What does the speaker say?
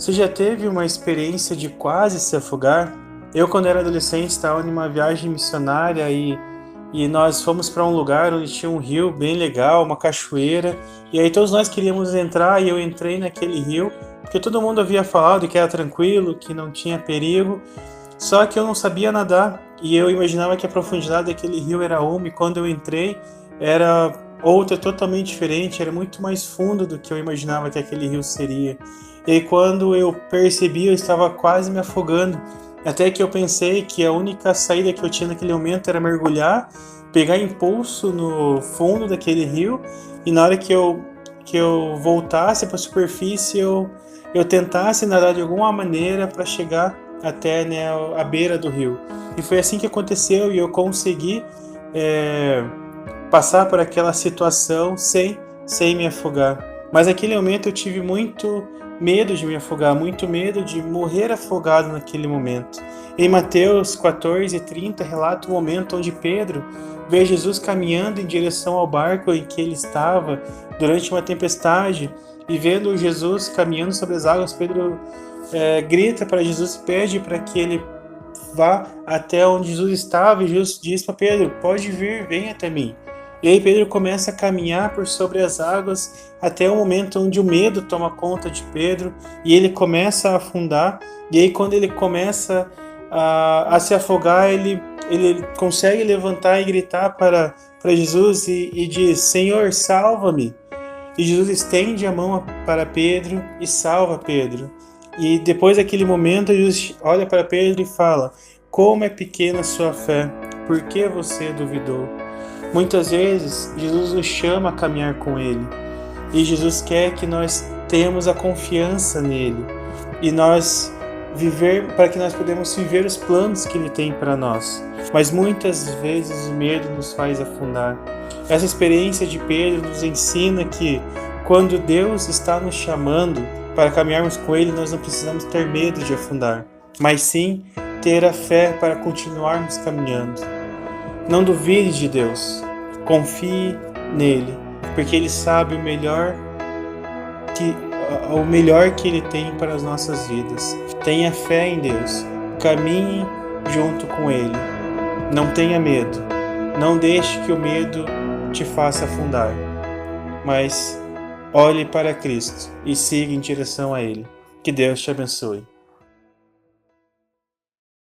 Você já teve uma experiência de quase se afogar? Eu, quando era adolescente, estava em uma viagem missionária e nós fomos para um lugar onde tinha um rio bem legal, uma cachoeira, e aí todos nós queríamos entrar e eu entrei naquele rio, porque todo mundo havia falado que era tranquilo, que não tinha perigo, só que eu não sabia nadar e eu imaginava que a profundidade daquele rio era uma e quando eu entrei era outra totalmente diferente, era muito mais fundo do que eu imaginava que aquele rio seria. E aí, quando eu percebi, eu estava quase me afogando. Até que eu pensei que a única saída que eu tinha naquele momento era mergulhar, pegar impulso no fundo daquele rio e na hora que eu voltasse para a superfície, eu tentasse nadar de alguma maneira para chegar até, né, a beira do rio. E foi assim que aconteceu e eu consegui passar por aquela situação sem me afogar. Mas naquele momento eu tive muito medo de me afogar, muito medo de morrer afogado naquele momento. Em Mateus 14:30 relata o momento onde Pedro vê Jesus caminhando em direção ao barco em que ele estava durante uma tempestade e vendo Jesus caminhando sobre as águas, Pedro grita para Jesus e pede para que ele vá até onde Jesus estava e Jesus diz para Pedro: pode vir, vem até mim. E aí Pedro começa a caminhar por sobre as águas até o momento onde o medo toma conta de Pedro e ele começa a afundar. E aí quando ele começa a se afogar, ele consegue levantar e gritar para Jesus e diz: Senhor, salva-me. E Jesus estende a mão para Pedro e salva Pedro. E depois daquele momento, Jesus olha para Pedro e fala: como é pequena a sua fé, por que você duvidou? Muitas vezes, Jesus nos chama a caminhar com Ele. E Jesus quer que nós tenhamos a confiança nele. E para que nós podemos viver os planos que Ele tem para nós. Mas muitas vezes o medo nos faz afundar. Essa experiência de Pedro nos ensina que quando Deus está nos chamando para caminharmos com Ele, nós não precisamos ter medo de afundar, mas sim ter a fé para continuarmos caminhando. Não duvide de Deus, confie nele, porque Ele sabe o melhor que Ele tem para as nossas vidas. Tenha fé em Deus, caminhe junto com Ele, não tenha medo, não deixe que o medo te faça afundar, mas olhe para Cristo e siga em direção a Ele. Que Deus te abençoe.